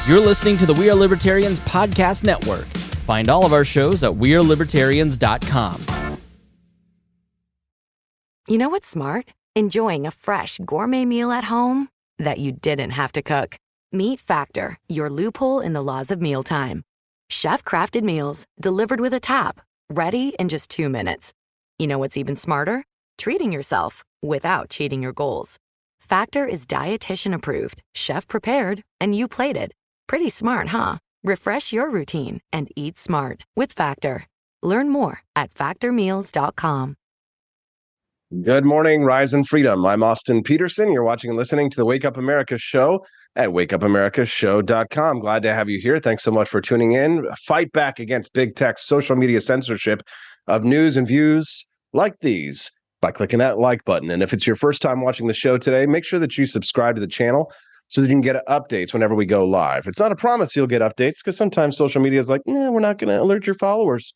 You're listening to the We Are Libertarians podcast network. Find all of our shows at wearelibertarians.com. You know what's smart? Enjoying a fresh gourmet meal at home that you didn't have to cook. Meet Factor, your loophole in the laws of mealtime. Chef-crafted meals delivered with a tap, ready in just 2 minutes. You know what's even smarter? Treating yourself without cheating your goals. Factor is dietitian approved, chef prepared, and you plated. Pretty smart, huh? Refresh your routine and eat smart with Factor. Learn more at factormeals.com. Good morning, Rise and Freedom. I'm Austin Peterson. You're watching and listening to the Wake Up America show at wakeupAmericaShow.com. Glad to have you here. Thanks so much for tuning in. Fight back against big tech social media censorship of news and views like these by clicking that like button. And if it's your first time watching the show today, make sure that you subscribe to the channel so that you can get updates whenever we go live. It's not a promise you'll get updates because sometimes social media is like, we're not going to alert your followers.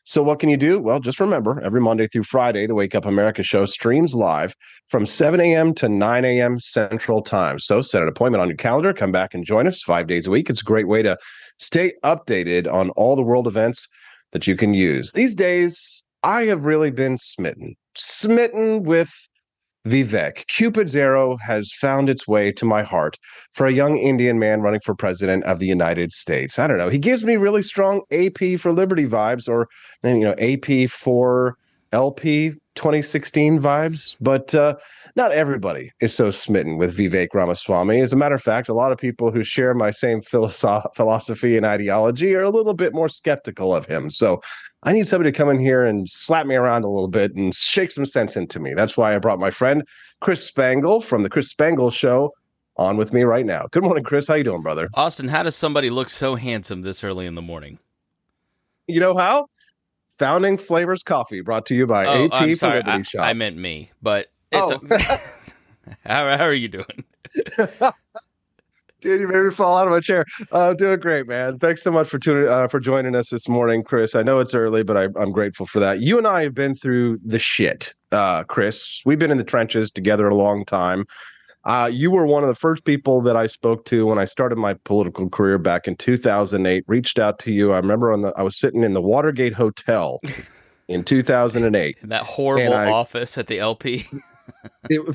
So what can you do? Well, just remember, every Monday through Friday, the Wake Up America show streams live from 7 a.m. to 9 a.m. Central Time. So set an appointment on your calendar. Come back and join us 5 days a week. It's a great way to stay updated on all the world events that you can use. These days, I have really been smitten with Vivek. Cupid's arrow has found its way to my heart for a young Indian man running for president of the United States. I don't know. He gives me really strong AP for Liberty vibes, or AP for LP 2016 vibes. But not everybody is so smitten with Vivek Ramaswamy. As a matter of fact, a lot of people who share my same philosophy and ideology are a little bit more skeptical of him. So I need somebody to come in here and slap me around a little bit and shake some sense into me. That's why I brought my friend Chris Spangle from the Chris Spangle Show on with me right now. Good morning, Chris. How you doing, brother? Austin, how does somebody look so handsome this early in the morning? You know how? Founding Flavors Coffee, brought to you by AP I'm sorry. for Liberty Shop. I meant me, but it's how are you doing? Dude, you made me fall out of my chair. Doing great, man. Thanks so much for joining us this morning, Chris. I know it's early, but I'm grateful for that. You and I have been through the shit, Chris. We've been in the trenches together a long time. You were one of the first people that I spoke to when I started my political career back in 2008. Reached out to you. I remember I was sitting in the Watergate Hotel in 2008. In that horrible office at the LP.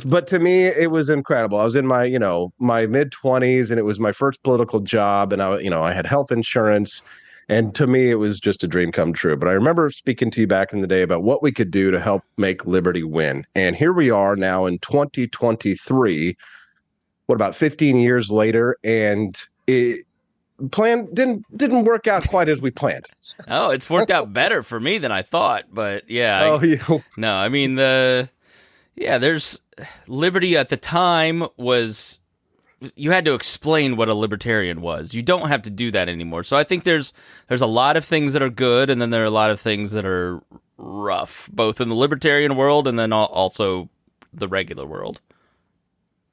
But to me, it was incredible. I was in my mid-20s, and it was my first political job, and I had health insurance, and to me, it was just a dream come true. But I remember speaking to you back in the day about what we could do to help make liberty win. And here we are now in 2023. What, about 15 years later, and it didn't work out quite as we planned. Oh, it's worked out better for me than I thought. But yeah, no, I mean there's liberty at the time was, you had to explain what a libertarian was. You don't have to do that anymore. So I think there's a lot of things that are good, and then there are a lot of things that are rough, both in the libertarian world and then also the regular world.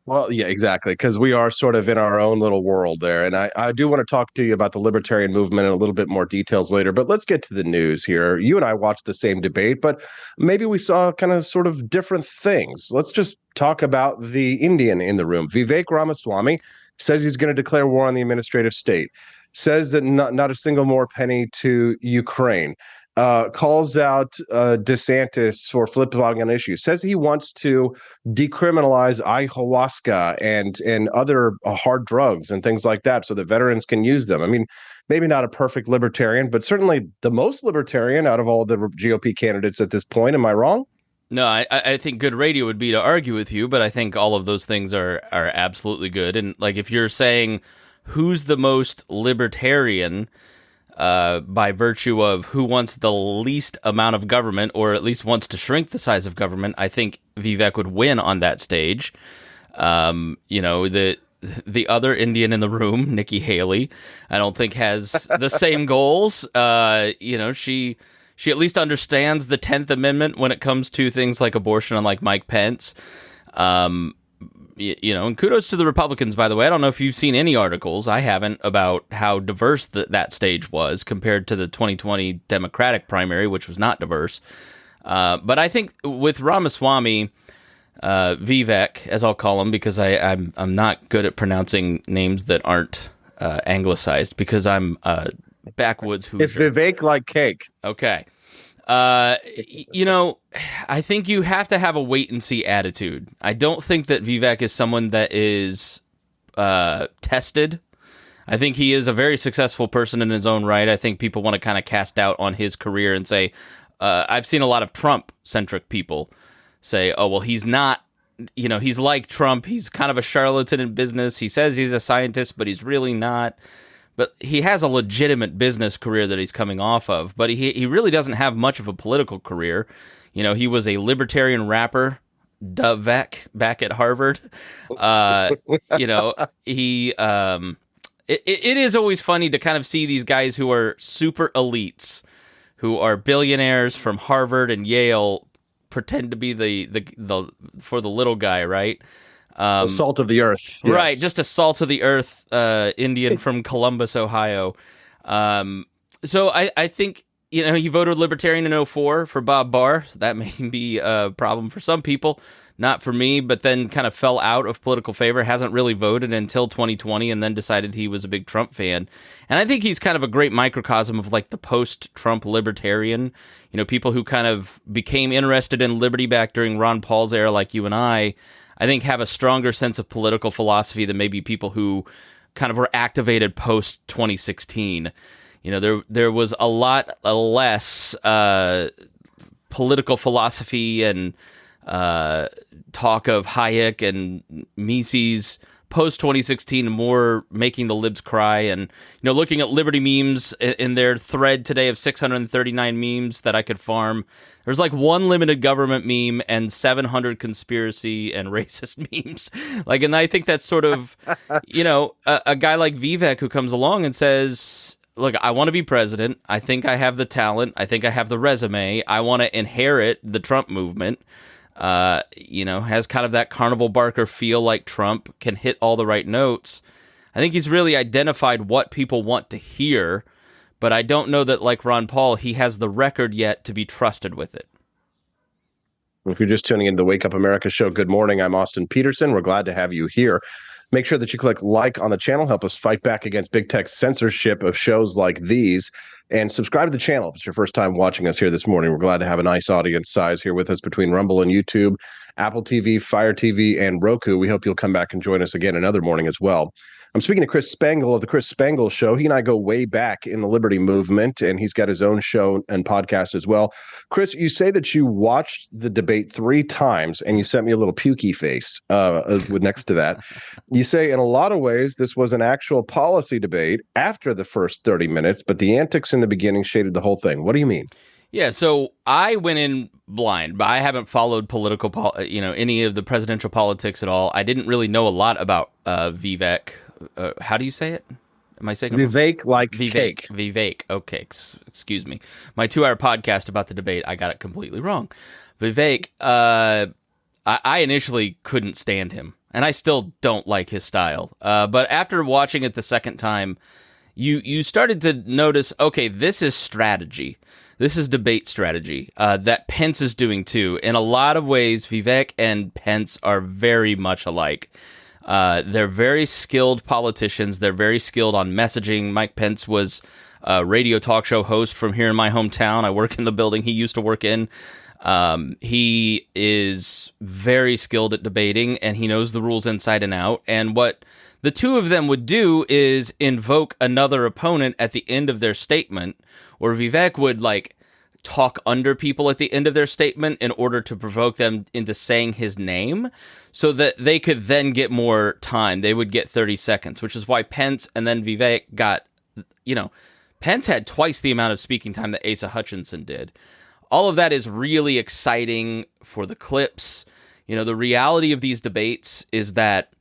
Well, yeah, exactly, because we are sort of in our own little world there. And I do want to talk to you about the libertarian movement in a little bit more details later. But let's get to the news here. You and I watched the same debate, but maybe we saw kind of sort of different things. Let's just talk about the Indian in the room. Vivek Ramaswamy says he's going to declare war on the administrative state, says that not a single more penny to Ukraine. Calls out DeSantis for flip-flopping on issues, says he wants to decriminalize ayahuasca and other hard drugs and things like that so that veterans can use them. I mean, maybe not a perfect libertarian, but certainly the most libertarian out of all the GOP candidates at this point. Am I wrong? No, I think good radio would be to argue with you, but I think all of those things are absolutely good. And like, if you're saying who's the most libertarian, by virtue of who wants the least amount of government, or at least wants to shrink the size of government, I think Vivek would win on that stage. The other Indian in the room, Nikki Haley, I don't think has the same goals. She at least understands the 10th Amendment when it comes to things like abortion, unlike Mike Pence. And kudos to the Republicans, by the way. I don't know if you've seen any articles, I haven't, about how diverse that stage was compared to the 2020 Democratic primary, which was not diverse. But I think with Ramaswamy, Vivek, as I'll call him, because I'm not good at pronouncing names that aren't anglicized because I'm backwoods Hoosier. It's Vivek like cake. Okay. You know, I think you have to have a wait and see attitude. I don't think that Vivek is someone that is tested. I think he is a very successful person in his own right. I think people want to kind of cast doubt on his career and say, I've seen a lot of Trump-centric people say, oh, well, he's not, you know, he's like Trump. He's kind of a charlatan in business. He says he's a scientist, but he's really not. But he has a legitimate business career that he's coming off of. But he really doesn't have much of a political career. You know, he was a libertarian rapper, Vivek, back at Harvard. You know, he... It is always funny to kind of see these guys who are super elites, who are billionaires from Harvard and Yale, pretend to be the for the little guy, right? The salt of the earth. Yes. Right, just a salt of the earth Indian from Columbus, Ohio. So I think, you know, he voted Libertarian in 2004 for Bob Barr. So that may be a problem for some people, not for me, but then kind of fell out of political favor, hasn't really voted until 2020, and then decided he was a big Trump fan. And I think he's kind of a great microcosm of like the post-Trump libertarian, you know, people who kind of became interested in liberty back during Ron Paul's era, like you and I think have a stronger sense of political philosophy than maybe people who kind of were activated post-2016. You know, there was a lot less political philosophy and talk of Hayek and Mises post-2016, more making the libs cry. And, you know, looking at Liberty memes in their thread today of 639 memes that I could farm, there's like one limited government meme and 700 conspiracy and racist memes. Like, and I think that's sort of, you know, a guy like Vivek who comes along and says, look, I want to be president. I think I have the talent. I think I have the resume. I want to inherit the Trump movement. You know, has kind of that carnival barker feel like Trump, can hit all the right notes. I think he's really identified what people want to hear, but I don't know that, like Ron Paul, he has the record yet to be trusted with it. If you're just tuning into the Wake Up America show, good morning. I'm Austin Peterson. We're glad to have you here. Make sure that you click like on the channel. Help us fight back against big tech censorship of shows like these. And subscribe to the channel if it's your first time watching us here this morning. We're glad to have a nice audience size here with us between Rumble and YouTube, Apple TV, Fire TV, and Roku. We hope you'll come back and join us again another morning as well. I'm speaking to Chris Spangle of the Chris Spangle Show. He and I go way back in the Liberty movement, and he's got his own show and podcast as well. Chris, you say that you watched the debate 3 times, and you sent me a little pukey face next to that. You say, in a lot of ways, this was an actual policy debate after the first 30 minutes, but the antics in the beginning shaded the whole thing. What do you mean? Yeah, so I went in blind, but I haven't followed any of the presidential politics at all. I didn't really know a lot about Vivek. How do you say it? Am I saying Vivek like Vivek, cake? Vivek. Okay, excuse me. My 2-hour podcast about the debate, I got it completely wrong. Vivek, I initially couldn't stand him, and I still don't like his style. But after watching it the second time, you started to notice, okay, this is strategy. This is debate strategy that Pence is doing too. In a lot of ways, Vivek and Pence are very much alike. They're very skilled politicians. They're very skilled on messaging. Mike Pence was a radio talk show host from here in my hometown. I work in the building he used to work in. He is very skilled at debating, and he knows the rules inside and out. And what the two of them would do is invoke another opponent at the end of their statement, or Vivek would talk under people at the end of their statement in order to provoke them into saying his name so that they could then get more time. They would get 30 seconds, which is why Pence and then Vivek got, Pence had twice the amount of speaking time that Asa Hutchinson did. All of that is really exciting for the clips. The reality of these debates is that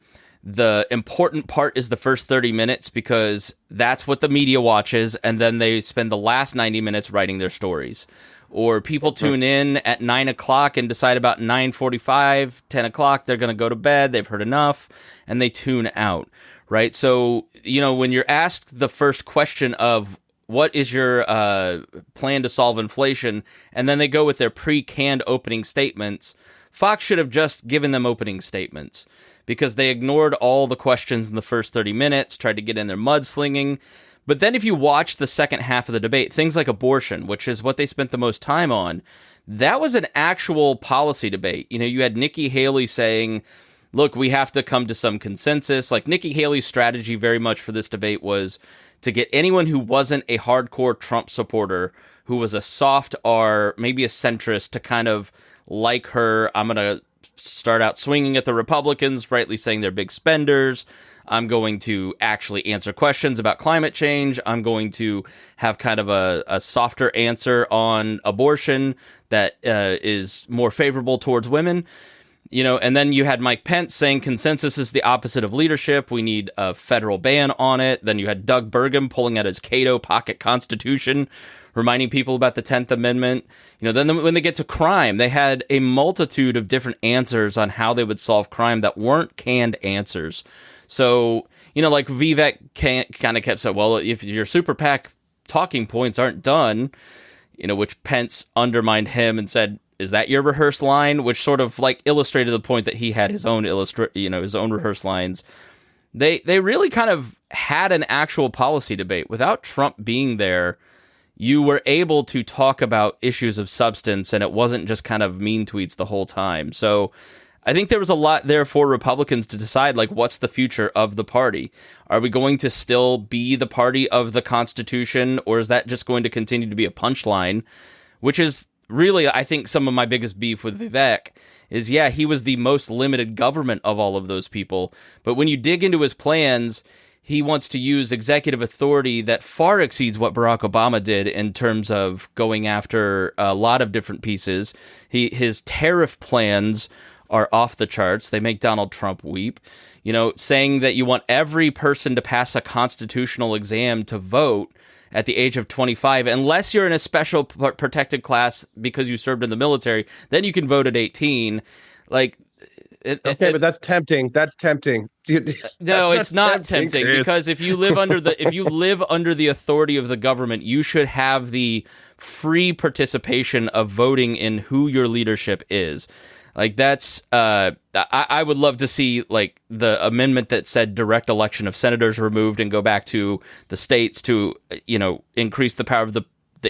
the important part is the first 30 minutes because that's what the media watches, and then they spend the last 90 minutes writing their stories. Or people tune in at 9 o'clock and decide about 9:45, 10 o'clock, they're going to go to bed, they've heard enough, and they tune out, right? So, when you're asked the first question of what is your plan to solve inflation, and then they go with their pre-canned opening statements, Fox should have just given them opening statements. because they ignored all the questions in the first 30 minutes, tried to get in their mudslinging. But then if you watch the second half of the debate, things like abortion, which is what they spent the most time on, that was an actual policy debate. You know, you had Nikki Haley saying, look, we have to come to some consensus. Like, Nikki Haley's strategy very much for this debate was to get anyone who wasn't a hardcore Trump supporter, who was a soft R, maybe a centrist, to kind of like her. I'm going to start out swinging at the Republicans, rightly saying they're big spenders. I'm going to actually answer questions about climate change. I'm going to have kind of a softer answer on abortion that is more favorable towards women. You know, and then you had Mike Pence saying consensus is the opposite of leadership. We need a federal ban on it. Then you had Doug Burgum pulling out his Cato pocket constitution, reminding people about the 10th Amendment. You know, then when they get to crime, they had a multitude of different answers on how they would solve crime that weren't canned answers. So, you know, like Vivek kind of kept saying, well, if your super PAC talking points aren't done, you know, which Pence undermined him and said, is that your rehearsed line? Which sort of like illustrated the point that he had his own his own rehearsed lines. They really kind of had an actual policy debate. Without Trump being there, you were able to talk about issues of substance, and it wasn't just kind of mean tweets the whole time. So I think there was a lot there for Republicans to decide, like, what's the future of the party? Are we going to still be the party of the Constitution, or is that just going to continue to be a punchline? Which is really, I think, some of my biggest beef with Vivek is, yeah, he was the most limited government of all of those people. But when you dig into his plans, he wants to use executive authority that far exceeds what Barack Obama did in terms of going after a lot of different pieces. His tariff plans are off the charts. They make Donald Trump weep. You know, saying that you want every person to pass a constitutional exam to vote at the age of 25, unless you're in a special protected class because you served in the military, then you can vote at 18. Like, but that's tempting. That's tempting. No, it's not tempting because if you live under the authority of the government, you should have the free participation of voting in who your leadership is. Like, that's I would love to see, like, the amendment that said direct election of senators removed and go back to the states to, you know, increase the power of the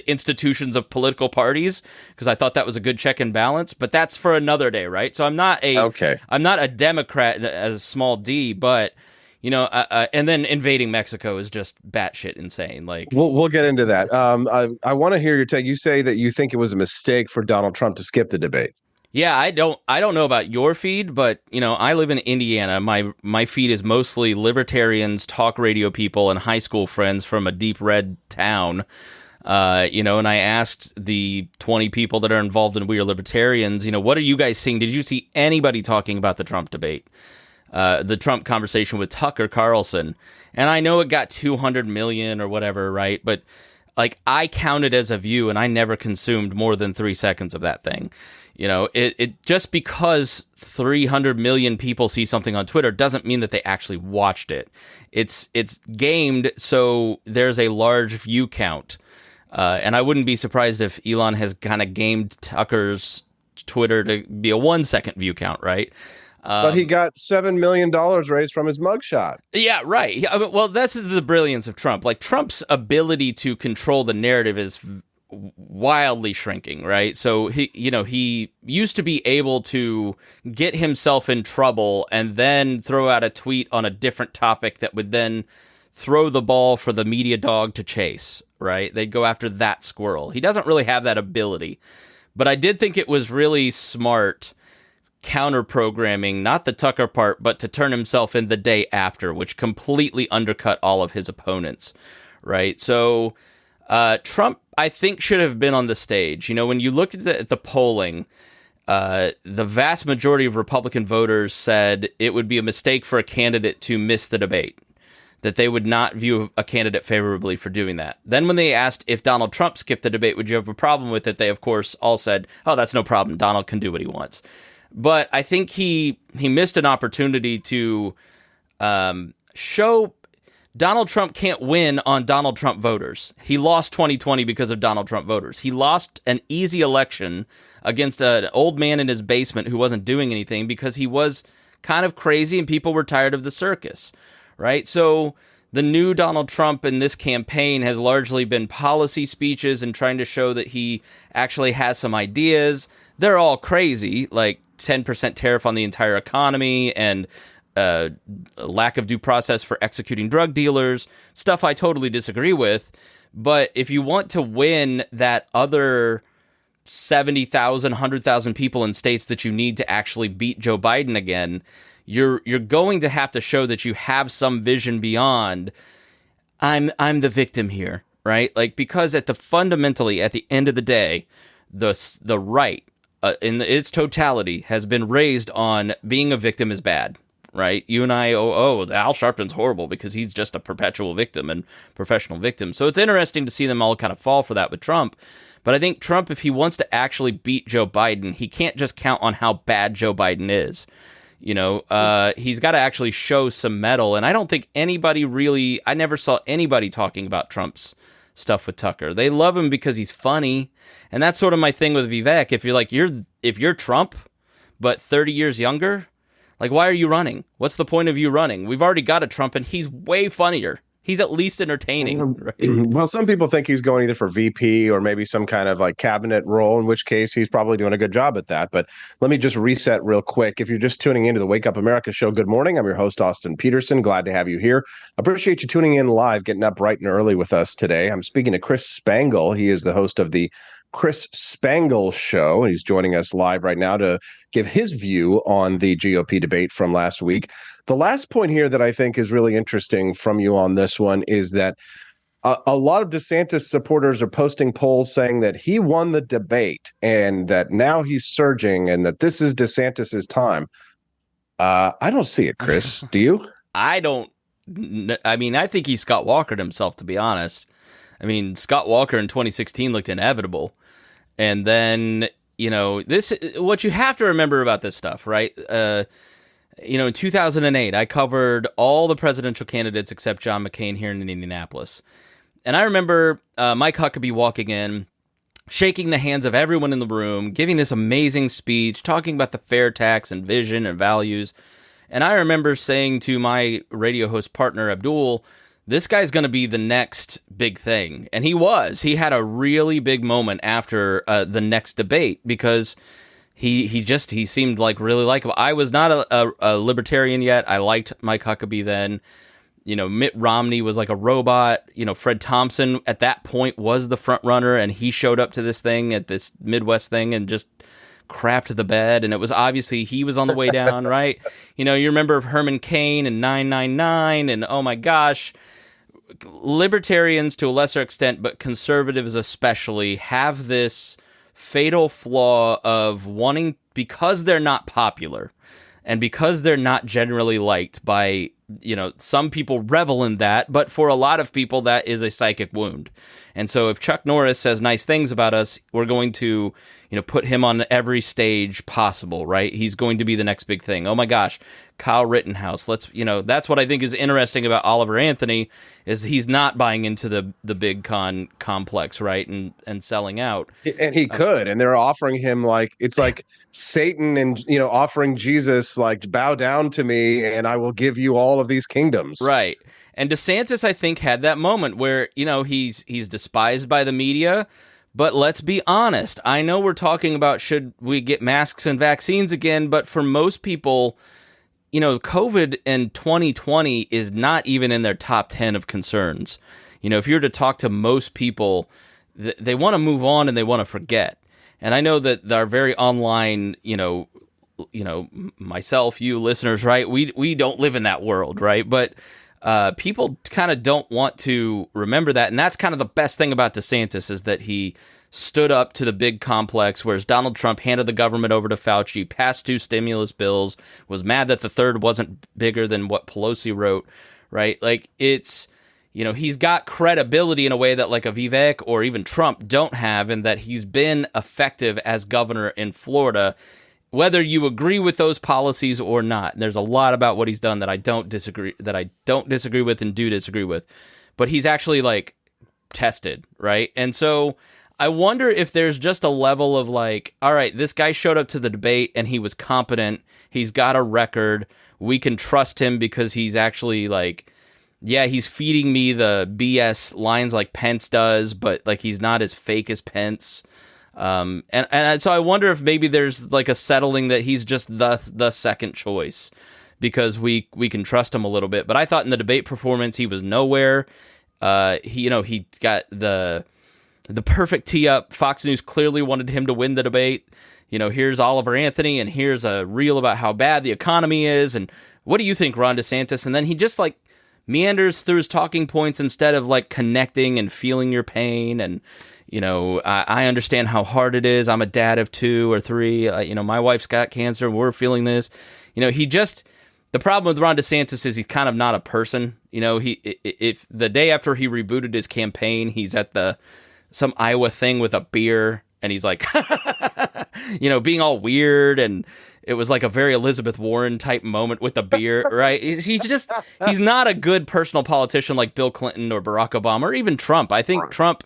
institutions of political parties, because I thought that was a good check and balance. But that's for another day, right? So I'm not a Democrat as a small d, but, you know, and then invading Mexico is just batshit insane. Like, we'll get into that. I want to hear your take. You say that you think it was a mistake for Donald Trump to skip the debate. Yeah, I don't know about your feed, but, you know, I live in Indiana. My feed is mostly libertarians, talk radio people, and high school friends from a deep red town. You know, and I asked the 20 people that are involved in We Are Libertarians, you know, what are you guys seeing? Did you see anybody talking about the Trump debate? The Trump conversation with Tucker Carlson? And I know it got 200 million or whatever, right? But, like, I counted as a view, and I never consumed more than 3 seconds of that thing. You know, it just because 300 million people see something on Twitter doesn't mean that they actually watched it. It's gamed, so there's a large view count. And I wouldn't be surprised if Elon has kind of gamed Tucker's Twitter to be a 1 second view count, right? But he got $7 million raised from his mugshot. Yeah, right. Well, this is the brilliance of Trump. Like, Trump's ability to control the narrative is wildly shrinking, right? So he used to be able to get himself in trouble and then throw out a tweet on a different topic that would then throw the ball for the media dog to chase, right? They'd go after that squirrel. He doesn't really have that ability. But I did think it was really smart counter-programming, not the Tucker part, but to turn himself in the day after, which completely undercut all of his opponents, right? So Trump, I think, should have been on the stage. You know, when you looked at the polling, the vast majority of Republican voters said it would be a mistake for a candidate to miss the debate, that they would not view a candidate favorably for doing that. Then when they asked if Donald Trump skipped the debate, would you have a problem with it? They, of course, all said, oh, that's no problem. Donald can do what he wants. But I think he missed an opportunity to show Donald Trump can't win on Donald Trump voters. He lost 2020 because of Donald Trump voters. He lost an easy election against an old man in his basement who wasn't doing anything because he was kind of crazy and people were tired of the circus, right? So the new Donald Trump in this campaign has largely been policy speeches and trying to show that he actually has some ideas. They're all crazy, like 10% tariff on the entire economy and lack of due process for executing drug dealers, stuff I totally disagree with. But if you want to win that other 70,000, 100,000 people in states that you need to actually beat Joe Biden again, you're going to have to show that you have some vision beyond I'm the victim here, right? Like, because fundamentally at the end of the day, the right in its totality has been raised on being a victim is bad, right? You and I, Al Sharpton's horrible because he's just a perpetual victim and professional victim. So it's interesting to see them all kind of fall for that with Trump. But I think Trump, if he wants to actually beat Joe Biden, he can't just count on how bad Joe Biden is. He's got to actually show some mettle. And I don't think I never saw anybody talking about Trump's stuff with Tucker. They love him because he's funny. And that's sort of my thing with Vivek. If you're Trump, but 30 years younger, like, why are you running? What's the point of you running? We've already got a Trump and he's way funnier. He's at least entertaining, right? Well, some people think he's going either for VP or maybe some kind of like cabinet role, in which case he's probably doing a good job at that. But let me just reset real quick. If you're just tuning into the Wake Up America show, good morning. I'm your host, Austin Peterson. Glad to have you here. Appreciate you tuning in live, getting up bright and early with us today. I'm speaking to Chris Spangle. He is the host of the Chris Spangle Show. He's joining us live right now to give his view on the GOP debate from last week. The last point here that I think is really interesting from you on this one is that a lot of DeSantis supporters are posting polls saying that he won the debate and that now he's surging and that this is DeSantis's time. I don't see it, Chris. Do you? I don't. I mean, I think he Scott Walkered himself, to be honest. I mean, Scott Walker in 2016 looked inevitable. And then, what you have to remember about this stuff, right? In 2008, I covered all the presidential candidates except John McCain here in Indianapolis. And I remember Mike Huckabee walking in, shaking the hands of everyone in the room, giving this amazing speech, talking about the fair tax and vision and values. And I remember saying to my radio host partner, Abdul, this guy's going to be the next big thing. And he was. He had a really big moment after the next debate because he seemed like really likable. I was not a libertarian yet. I liked Mike Huckabee then. Mitt Romney was like a robot. Fred Thompson at that point was the front runner, and he showed up to this thing at this Midwest thing and just crapped the bed. And it was obviously he was on the way down, right? You remember Herman Cain and 999, and oh my gosh. Libertarians to a lesser extent, but conservatives especially, have this fatal flaw of wanting, because they're not popular and because they're not generally liked by, some people revel in that, but for a lot of people that is a psychic wound. And so if Chuck Norris says nice things about us, we're going to, put him on every stage possible, right? He's going to be the next big thing. Oh my gosh, Kyle Rittenhouse. That's what I think is interesting about Oliver Anthony, is he's not buying into the big complex, right? And selling out. And he could, and they're offering him it's like Satan and, offering Jesus, like, bow down to me and I will give you all of these kingdoms. Right. And DeSantis, I think, had that moment where, he's despised by the media. But let's be honest. I know we're talking about should we get masks and vaccines again, but for most people, COVID in 2020 is not even in their top 10 of concerns. If you were to talk to most people, they want to move on and they want to forget. And I know that our very online, myself, you listeners, right? We don't live in that world, right? But people kind of don't want to remember that. And that's kind of the best thing about DeSantis, is that he stood up to the big complex, whereas Donald Trump handed the government over to Fauci, passed 2 stimulus bills, was mad that the third wasn't bigger than what Pelosi wrote, right? Like, it's, he's got credibility in a way that like a Vivek or even Trump don't have, and that he's been effective as governor in Florida, whether you agree with those policies or not. There's a lot about what he's done that I don't disagree with and do disagree with, but he's actually like tested, right? And so I wonder if there's just a level of like, all right, this guy showed up to the debate and he was competent. He's got a record. We can trust him because he's actually like, yeah, he's feeding me the BS lines like Pence does, but like he's not as fake as Pence. And so I wonder if maybe there's like a settling that he's just the second choice because we can trust him a little bit. But I thought in the debate performance he was nowhere. He got the perfect tee up. Fox News clearly wanted him to win the debate. Here's Oliver Anthony, and here's a reel about how bad the economy is, and what do you think, Ron DeSantis? And then he just like meanders through his talking points instead of like connecting and feeling your pain. And I understand how hard it is. I'm a dad of 2 or 3. My wife's got cancer, and we're feeling this. The problem with Ron DeSantis is he's kind of not a person. If the day after he rebooted his campaign, he's at some Iowa thing with a beer, and he's like, being all weird, and it was like a very Elizabeth Warren type moment with the beer, right? He's not a good personal politician like Bill Clinton or Barack Obama or even Trump. I think Trump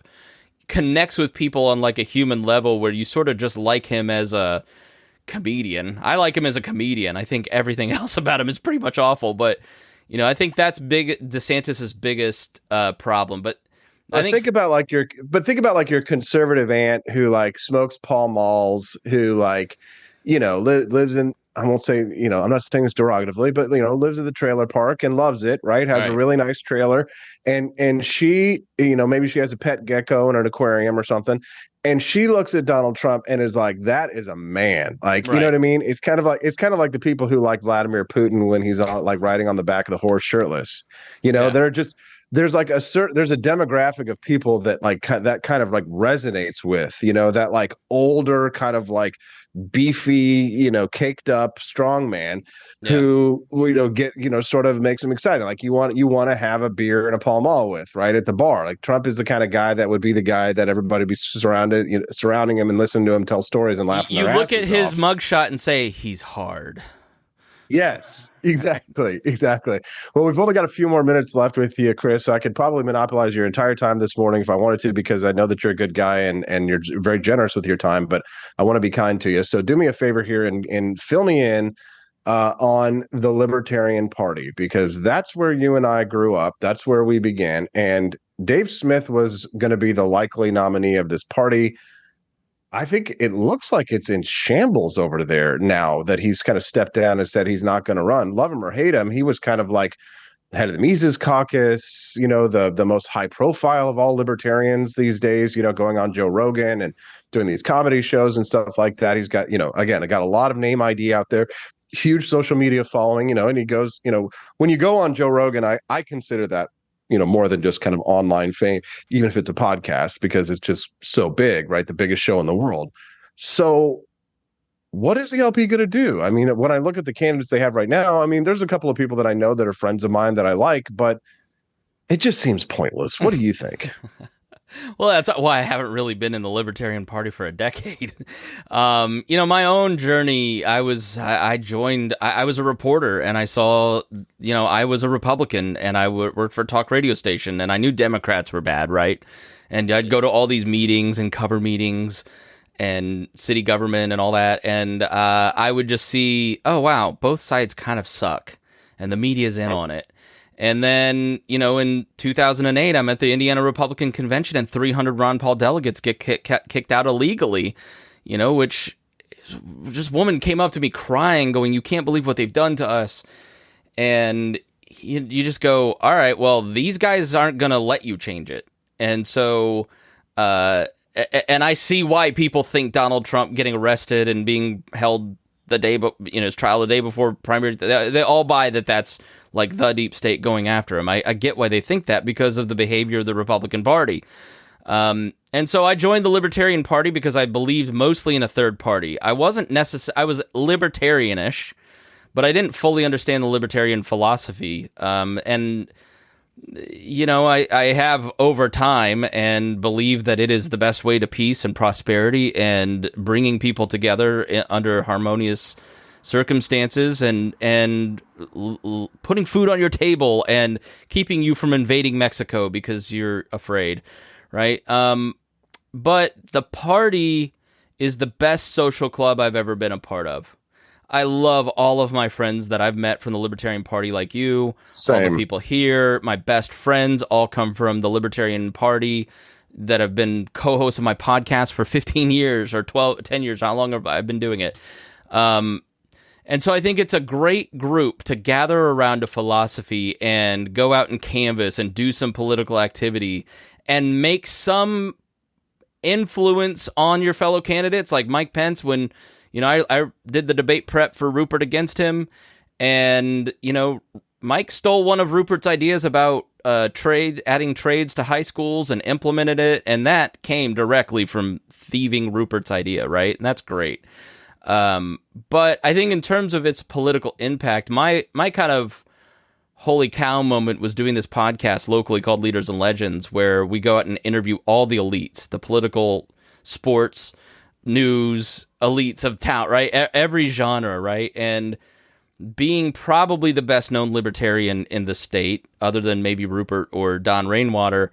connects with people on like a human level where you sort of just like him as a comedian. I like him as a comedian. I think everything else about him is pretty much awful, but I think that's DeSantis's biggest problem. But think about like your conservative aunt who like smokes Pall Malls, who like, lives in, I won't say, I'm not saying this derogatively, but lives in the trailer park and loves it, right? Has a really nice trailer. And she, maybe she has a pet gecko in an aquarium or something. And she looks at Donald Trump and is like, that is a man. Like, you know what I mean? It's kind of like the people who like Vladimir Putin when he's on, like riding on the back of the horse shirtless. They're just, there's like there's a demographic of people that like that kind of like resonates with, that like older kind of like beefy, caked up strong man who get sort of makes him excited. Like you want to have a beer and a Pall Mall with, right, at the bar. Like Trump is the kind of guy that would be the guy that everybody be surrounding him and listen to him tell stories and laugh. You look at his mugshot and say he's hard. Yes, exactly. Well, we've only got a few more minutes left with you, Chris. So I could probably monopolize your entire time this morning if I wanted to, because I know that you're a good guy and you're very generous with your time, but I want to be kind to you. So do me a favor here and fill me in on the Libertarian Party, because that's where you and I grew up. That's where we began. And Dave Smith was going to be the likely nominee of this party. I think it looks like it's in shambles over there now that he's kind of stepped down and said he's not going to run. Love him or hate him, he was kind of like head of the Mises Caucus, the most high profile of all libertarians these days, going on Joe Rogan and doing these comedy shows and stuff like that. He's got, again, I got a lot of name ID out there, huge social media following, and he goes, when you go on Joe Rogan, I consider that more than just kind of online fame, even if it's a podcast, because it's just so big, right? The biggest show in the world. So what is the LP going to do? I mean, when I look at the candidates they have right now, I mean, there's a couple of people that I know that are friends of mine that I like, but it just seems pointless. What do you think? Well, that's why I haven't really been in the Libertarian Party for a decade. My own journey, I was a reporter, and I saw, I was a Republican, and I worked for a talk radio station, and I knew Democrats were bad, right? And I'd go to all these meetings and cover meetings and city government and all that, and I would just see, oh, wow, both sides kind of suck, and the media's in on it. And then, in 2008, I'm at the Indiana Republican Convention, and 300 Ron Paul delegates get kicked out illegally, which just woman came up to me crying, going, you can't believe what they've done to us. And you just go, all right, well, these guys aren't going to let you change it. And so, and I see why people think Donald Trump getting arrested and being held his trial the day before primary, they all buy that that's like the deep state going after him. I get why they think that because of the behavior of the Republican Party. And so I joined the Libertarian Party because I believed mostly in a third party. I was libertarianish, but I didn't fully understand the libertarian philosophy. And I have over time and believe that it is the best way to peace and prosperity and bringing people together under harmonious circumstances and putting food on your table and keeping you from invading Mexico because you're afraid, right? but the party is the best social club I've ever been a part of. I love all of my friends that I've met from the Libertarian Party, like you. Same. All the people here. My best friends all come from the Libertarian Party that have been co-hosts of my podcast for 15 years or 10 years. How long have I been doing it? And so I think it's a great group to gather around a philosophy and go out and canvass and do some political activity and make some influence on your fellow candidates. Like Mike Pence, when, I did the debate prep for Rupert against him, and, Mike stole one of Rupert's ideas about adding trades to high schools and implemented it, and that came directly from thieving Rupert's idea, right? And that's great. But I think in terms of its political impact, my kind of holy cow moment was doing this podcast locally called Leaders and Legends, where we go out and interview all the elites, the political, sports, news elites of town, right? Every genre, right? And being probably the best known libertarian in the state, other than maybe Rupert or Don Rainwater,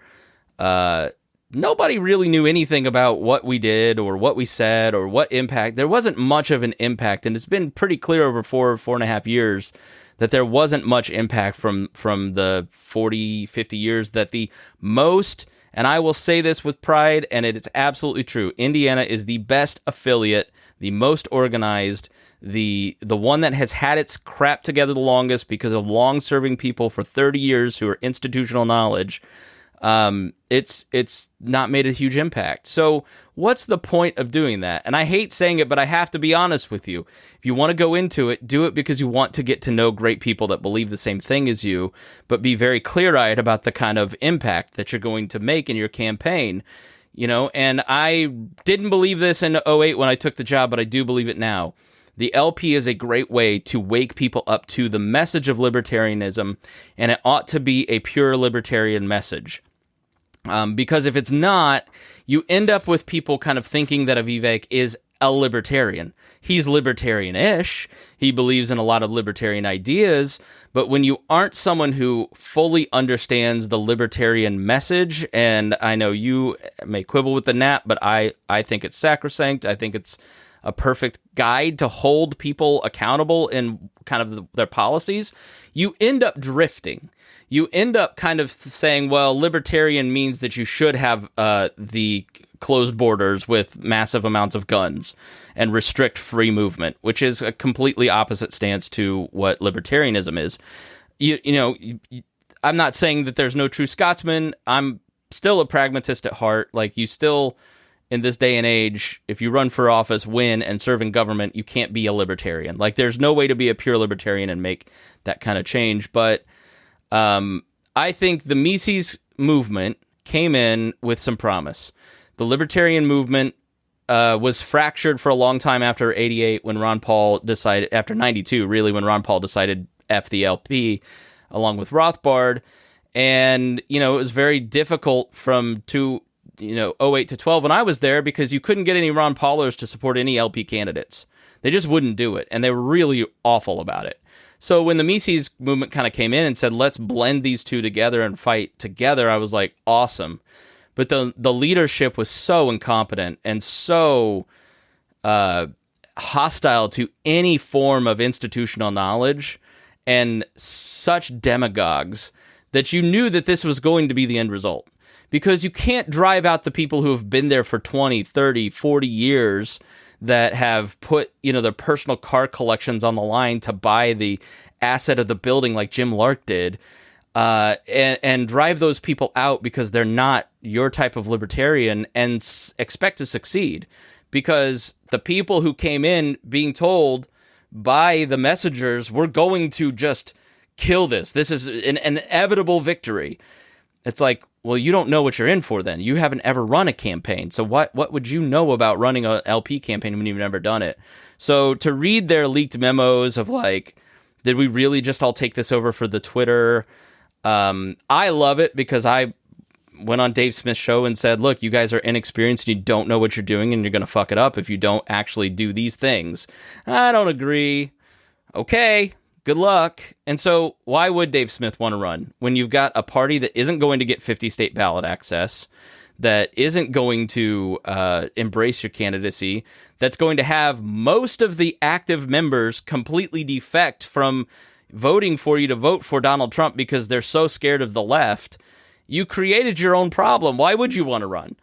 nobody really knew anything about what we did or what we said or what impact. There wasn't much of an impact, and it's been pretty clear over 4.5 years that there wasn't much impact from the 40, 50 years that the most, and I will say this with pride, and it is absolutely true, Indiana is the best affiliate, the most organized, the one that has had its crap together the longest because of long-serving people for 30 years who are institutional knowledge. It's not made a huge impact. So what's the point of doing that? And I hate saying it, but I have to be honest with you. If you want to go into it, do it because you want to get to know great people that believe the same thing as you, but be very clear-eyed about the kind of impact that you're going to make in your campaign. And I didn't believe this in 2008 when I took the job, but I do believe it now. The LP is a great way to wake people up to the message of libertarianism, and it ought to be a pure libertarian message. Because if it's not, you end up with people kind of thinking that a Vivek is a libertarian. He's libertarian-ish. He believes in a lot of libertarian ideas. But when you aren't someone who fully understands the libertarian message, and I know you may quibble with the NAP, but I think it's sacrosanct. I think it's a perfect guide to hold people accountable in kind of their policies, you end up drifting. You end up kind of saying, well, libertarian means that you should have the closed borders with massive amounts of guns and restrict free movement, which is a completely opposite stance to what libertarianism is. I'm not saying that there's no true Scotsman. I'm still a pragmatist at heart. Like, you still, in this day and age, if you run for office, win, and serve in government, you can't be a libertarian. Like, there's no way to be a pure libertarian and make that kind of change. But I think the Mises movement came in with some promise. The libertarian movement was fractured for a long time after 88 when Ron Paul decided, after 92 really, when Ron Paul decided F the LP along with Rothbard. And, it was very difficult from 08 to 12 when I was there, because you couldn't get any Ron Paulers to support any LP candidates. They just wouldn't do it, and they were really awful about it. So when the Mises movement kind of came in and said, let's blend these two together and fight together, I was like, awesome. But the leadership was so incompetent and so hostile to any form of institutional knowledge and such demagogues that you knew that this was going to be the end result. Because you can't drive out the people who have been there for 20, 30, 40 years that have put, their personal car collections on the line to buy the asset of the building like Jim Lark did, and drive those people out because they're not your type of libertarian and expect to succeed. Because the people who came in being told by the messengers, we're going to just kill this. This is an inevitable victory. It's like, well, you don't know what you're in for then. You haven't ever run a campaign. So what would you know about running an LP campaign when you've never done it? So to read their leaked memos of like, did we really just all take this over for the Twitter? I love it because I went on Dave Smith's show and said, look, you guys are inexperienced and you don't know what you're doing and you're going to fuck it up if you don't actually do these things. I don't agree. Okay. Good luck. And so why would Dave Smith want to run when you've got a party that isn't going to get 50 state ballot access, that isn't going to embrace your candidacy, that's going to have most of the active members completely defect from voting for you to vote for Donald Trump because they're so scared of the left. You created your own problem. Why would you want to run?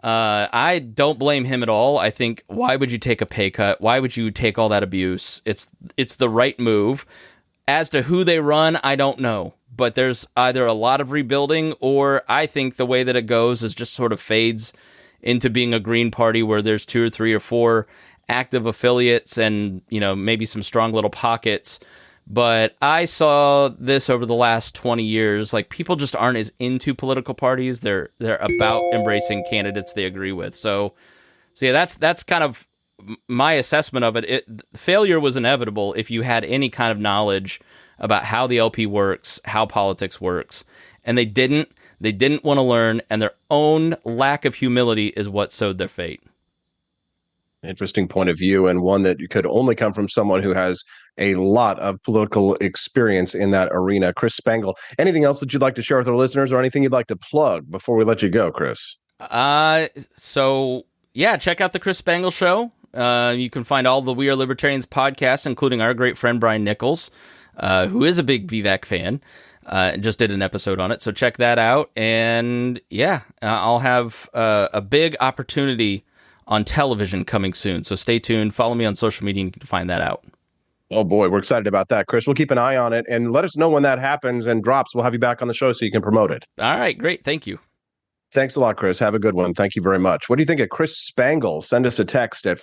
I don't blame him at all. I think, why would you take a pay cut? Why would you take all that abuse? It's the right move. As to who they run, I don't know. But there's either a lot of rebuilding, or I think the way that it goes is just sort of fades into being a Green Party where there's 2 or 3 or 4 active affiliates and, maybe some strong little pockets. But I saw this over the last 20 years. Like, people just aren't as into political parties. They're about embracing candidates they agree with. So yeah, that's kind of my assessment of it. Failure was inevitable if you had any kind of knowledge about how the LP works, how politics works. And they didn't want to learn, and their own lack of humility is what sowed their fate. Interesting point of view, and one that could only come from someone who has a lot of political experience in that arena. Chris Spangle, anything else that you'd like to share with our listeners, or anything you'd like to plug before we let you go, Chris? So yeah, check out the Chris Spangle Show. You can find all the We Are Libertarians podcasts, including our great friend Brian Nichols, who is a big Vivek fan. Just did an episode on it, so check that out. And yeah, I'll have a big opportunity on television coming soon. So stay tuned. Follow me on social media and you can find that out. Oh boy, we're excited about that, Chris. We'll keep an eye on it and let us know when that happens and drops. We'll have you back on the show so you can promote it. All right, great. Thank you. Thanks a lot, Chris. Have a good one. Thank you very much. What do you think of Chris Spangle? Send us a text at